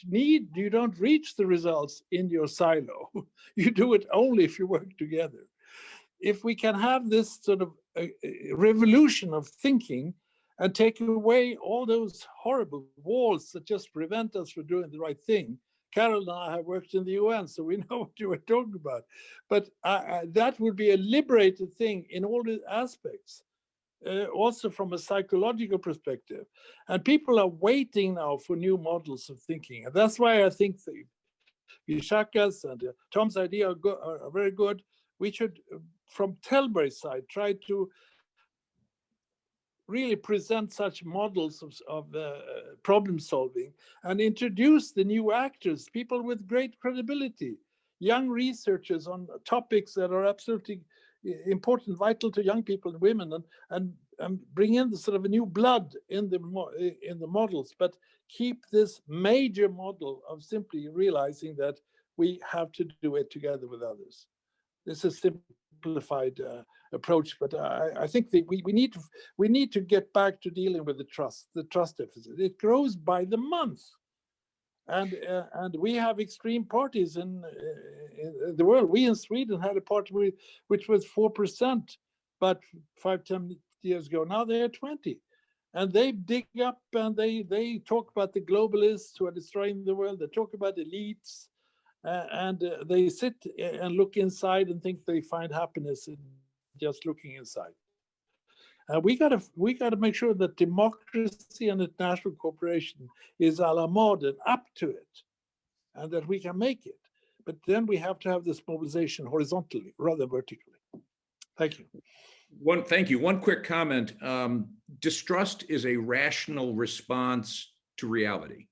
reach the results in your silo. You do it only if you work together. If we can have this sort of revolution of thinking and take away all those horrible walls that just prevent us from doing the right thing. Carole and I have worked in the UN, so we know what you were talking about. But that would be a liberated thing in all the aspects, also from a psychological perspective. And people are waiting now for new models of thinking. And that's why I think the Vishaka's and Tom's idea are very good. We should, from Tällberg's side, try to really present such models of problem solving and introduce the new actors, people with great credibility, young researchers on topics that are absolutely important, vital to young people and women, and bring in the sort of a new blood in the models, but keep this major model of simply realizing that we have to do it together with others. This is simplified approach, but I think that we need to get back to dealing with the trust deficit. It grows by the month, and we have extreme parties in the world. We in Sweden had a party which was 4%, but 5-10 years ago now they're 20, and they dig up and they talk about the globalists who are destroying the world. They talk about elites. And they sit and look inside and think they find happiness in just looking inside. We gotta make sure that democracy and international cooperation is a la mode and up to it, and that we can make it. But then we have to have this mobilization horizontally rather than vertically. Thank you. Thank you. One quick comment. Distrust is a rational response to reality.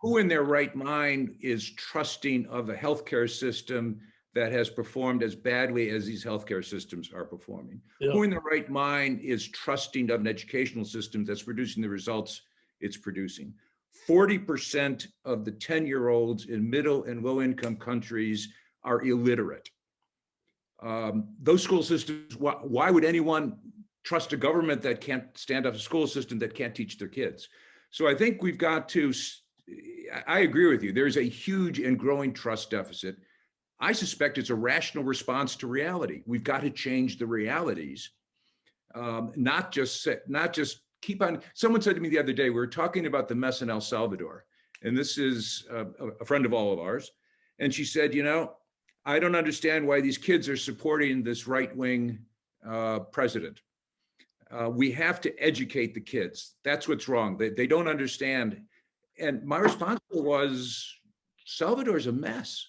Who in their right mind is trusting of a healthcare system that has performed as badly as these healthcare systems are performing? Yeah. Who in their right mind is trusting of an educational system that's producing the results it's producing? 40% of the 10-year-olds in middle and low-income countries are illiterate. Those school systems, why would anyone trust a government that can't stand up a school system that can't teach their kids? So I think we've got to, I agree with you, there's a huge and growing trust deficit. I suspect it's a rational response to reality. We've got to change the realities, not just keep on. Someone said to me the other day, we were talking about the mess in El Salvador, and this is a friend of all of ours, and she said, you know, I don't understand why these kids are supporting this right-wing president. We have to educate the kids. That's what's wrong. They don't understand. And my response was, Salvador's a mess.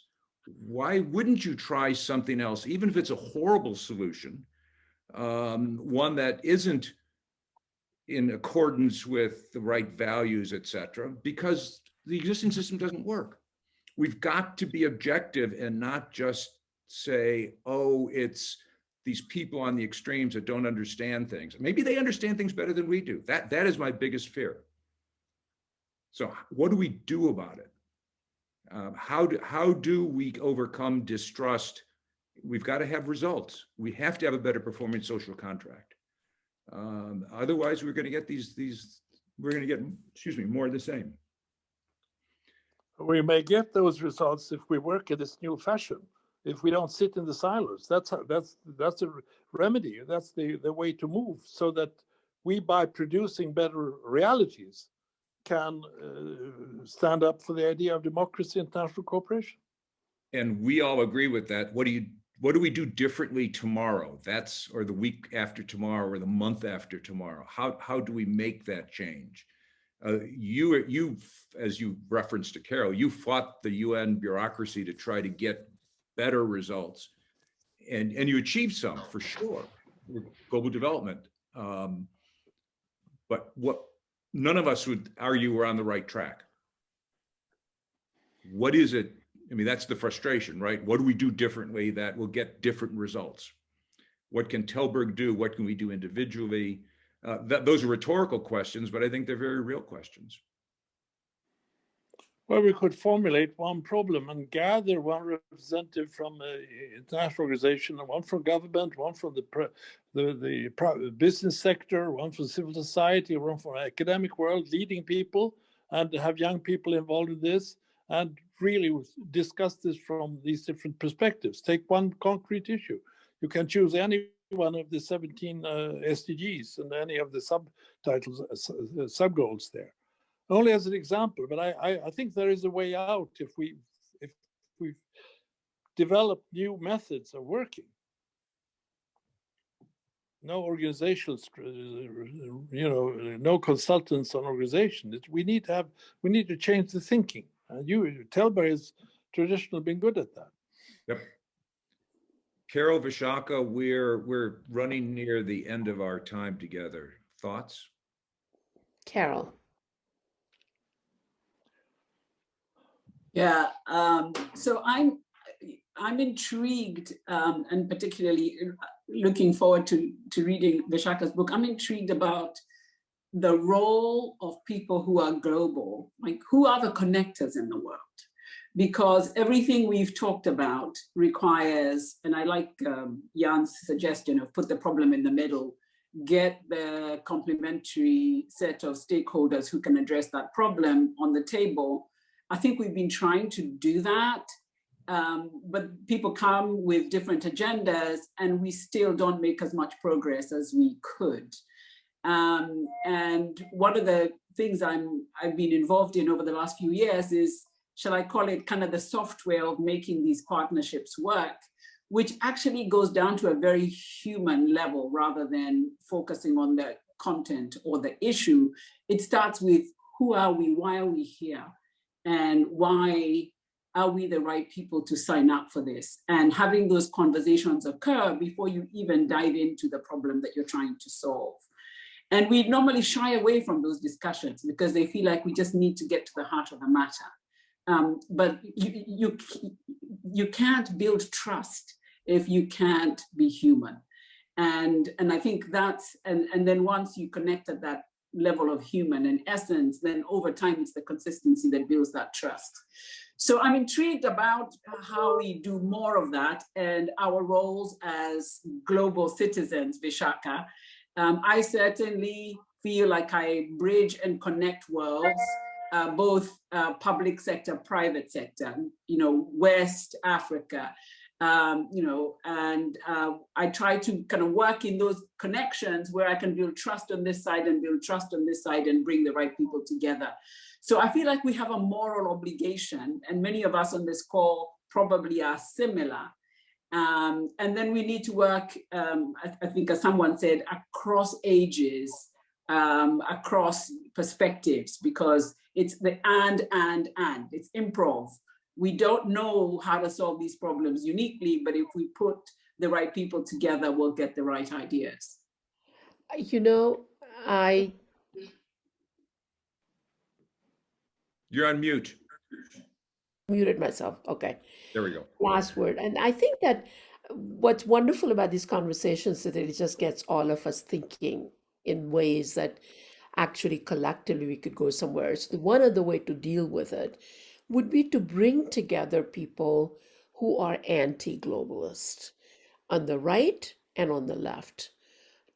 Why wouldn't you try something else, even if it's a horrible solution, one that isn't in accordance with the right values, et cetera, because the existing system doesn't work. We've got to be objective and not just say, oh, it's these people on the extremes that don't understand things. Maybe they understand things better than we do. That is my biggest fear. So what do we do about it? How do we overcome distrust? We've got to have results. We have to have a better performing social contract. Otherwise, we're going to get we're going to get, excuse me, more of the same. We may get those results if we work in this new fashion. If we don't sit in the silos, that's a remedy. That's the way to move, so that we, by producing better realities, can stand up for the idea of democracy and international cooperation. And we all agree with that. What do we do differently tomorrow? Or the week after tomorrow, or the month after tomorrow? How do we make that change? You, as you referenced to Carole, you fought the UN bureaucracy to try to get better results, and you achieved some for sure with global development. But none of us would argue we're on the right track. What is it? I mean, that's the frustration, right? What do we do differently that will get different results? What can Tällberg do? What can we do individually? Those are rhetorical questions, but I think they're very real questions. Well, we could formulate one problem and gather one representative from an international organization, and one from government, one from the business sector, one from civil society, one from the academic world, leading people, and have young people involved in this, and really discuss this from these different perspectives. Take one concrete issue. You can choose any one of the 17 SDGs and any of the subtitles, sub-goals there. Only as an example, but I think there is a way out if we develop new methods of working. No organizational, no consultants on organization. We need to change the thinking. Tällberg has traditionally been good at that. Yep. Carole, Vishaka, we're running near the end of our time together. Thoughts? Carole. Yeah, so I'm intrigued, and particularly looking forward to reading Vishaka's book. I'm intrigued about the role of people who are global, like who are the connectors in the world? Because everything we've talked about requires, and I like Jan's suggestion of put the problem in the middle, get the complementary set of stakeholders who can address that problem on the table. I think we've been trying to do that, but people come with different agendas and we still don't make as much progress as we could. And one of the things I've been involved in over the last few years is, shall I call it kind of the software of making these partnerships work, which actually goes down to a very human level rather than focusing on the content or the issue. It starts with who are we, why are we here? And why are we the right people to sign up for this? And having those conversations occur before you even dive into the problem that you're trying to solve. And we normally shy away from those discussions because they feel like we just need to get to the heart of the matter. But you can't build trust if you can't be human. And I think that's, and then once you connect at that level of human and essence, then over time it's the consistency that builds that trust. So I'm intrigued about how we do more of that and our roles as global citizens, Vishaka. I certainly feel like I bridge and connect worlds, both public sector, private sector, West Africa, and I try to kind of work in those connections where I can build trust on this side and build trust on this side and bring the right people together. So I feel like we have a moral obligation, and many of us on this call probably are similar. And then we need to work, I think as someone said, across ages, across perspectives, because it's the and, it's improv. We don't know how to solve these problems uniquely, but if we put the right people together, we'll get the right ideas. I You're on mute. muted myself. Okay. There we go. Last word. And I think that what's wonderful about these conversations is that it just gets all of us thinking in ways that actually collectively we could go somewhere. So one other way to deal with it would be to bring together people who are anti-globalist on the right and on the left,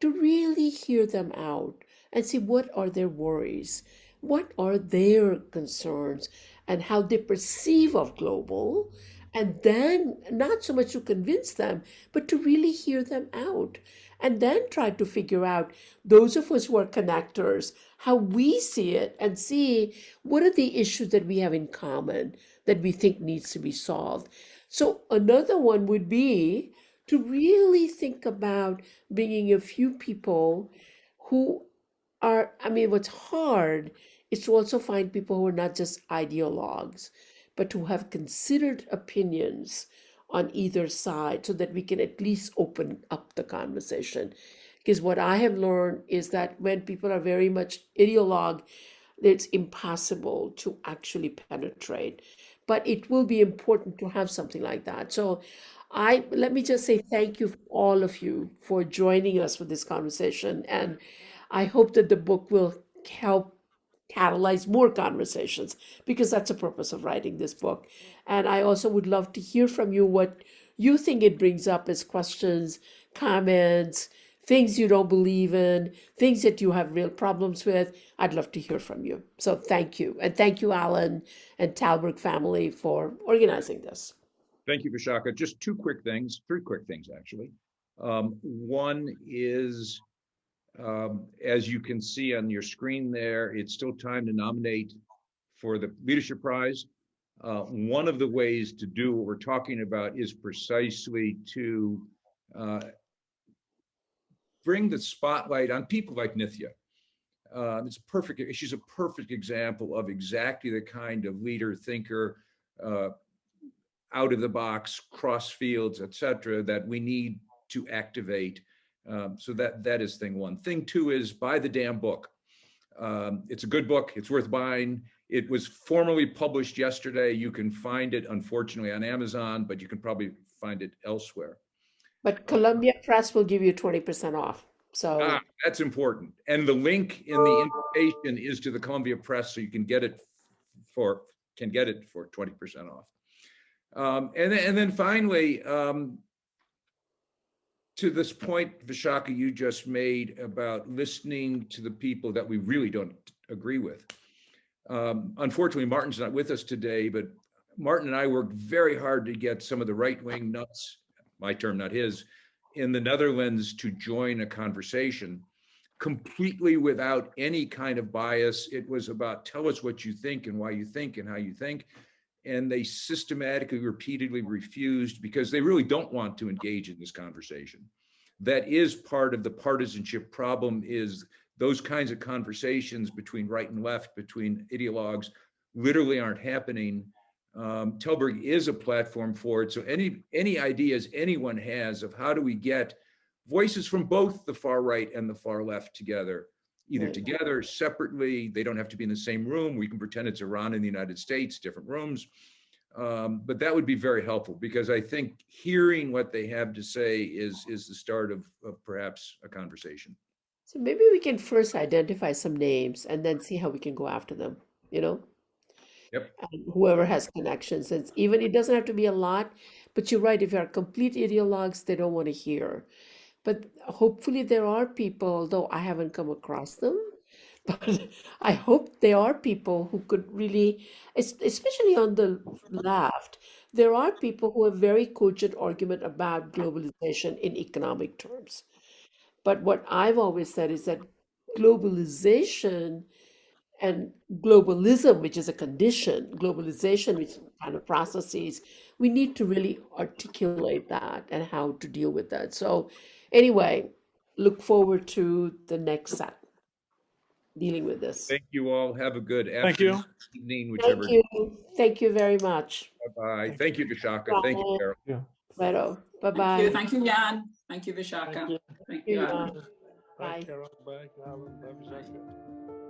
to really hear them out and see what are their worries, what are their concerns, and how they perceive of global, and then not so much to convince them, but to really hear them out, and then try to figure out, those of us who are connectors, how we see it, and see what are the issues that we have in common that we think needs to be solved. So another one would be to really think about bringing a few people who are, what's hard is to also find people who are not just ideologues, but who have considered opinions on either side so that we can at least open up the conversation. Because what I have learned is that when people are very much ideologue, it's impossible to actually penetrate. But it will be important to have something like that. So let me just say thank you, all of you, for joining us for this conversation. And I hope that the book will help catalyze more conversations, because that's the purpose of writing this book. And I also would love to hear from you what you think it brings up as questions, comments, things you don't believe in, things that you have real problems with. I'd love to hear from you. So thank you. And thank you, Alan and Tällberg family, for organizing this. Thank you, Vishaka. Just three quick things, actually. One is, as you can see on your screen there, it's still time to nominate for the Leadership Prize. One of the ways to do what we're talking about is precisely to bring the spotlight on people like Nithya. She's a perfect example of exactly the kind of leader, thinker, out of the box, cross fields, et cetera, that we need to activate. So that is thing one. Thing two is buy the damn book. It's a good book. It's worth buying. It was formally published yesterday. You can find it, unfortunately, on Amazon, but you can probably find it elsewhere. But Columbia Press will give you 20% off. So that's important. And the link in the invitation is to the Columbia Press, so you can get it for 20% off. And then finally, to this point, Vishaka, you just made about listening to the people that we really don't agree with. Unfortunately, Martin's not with us today, but Martin and I worked very hard to get some of the right-wing nuts, my term, not his, in the Netherlands to join a conversation completely without any kind of bias. It was about, tell us what you think and why you think and how you think. And they systematically, repeatedly refused because they really don't want to engage in this conversation. That is part of the partisanship problem, is those kinds of conversations between right and left, between ideologues, literally aren't happening. Tällberg is a platform for it. So any ideas anyone has of how do we get voices from both the far right and the far left together, either Right. together, separately, they don't have to be in the same room. We can pretend it's Iran in the United States, different rooms. But that would be very helpful, because I think hearing what they have to say is the start of perhaps a conversation. So maybe we can first identify some names and then see how we can go after them, you know? Yep. And whoever has connections. It's even, it doesn't have to be a lot, but you're right, if you're complete ideologues, they don't want to hear. But hopefully there are people, though I haven't come across them, but I hope there are people who could really, especially on the left, there are people who have very cogent argument about globalization in economic terms. But what I've always said is that globalization and globalism, which is a condition, globalization, which kind of processes, we need to really articulate that and how to deal with that. So, anyway, look forward to the next set dealing with this. Thank you all. Have a good Thank you. afternoon, evening, Thank whichever. you. Thank you very much. Bye-bye. Thank you, Vishaka. Thank you, Carole. Yeah. Righto. Thank you. Bye-bye. Thank you, Jan. Thank you, Thank Vishaka. you. Thank you, Yeah. Alan. Bye, Bye. Carole. Bye, Carole. Bye, Vishaka.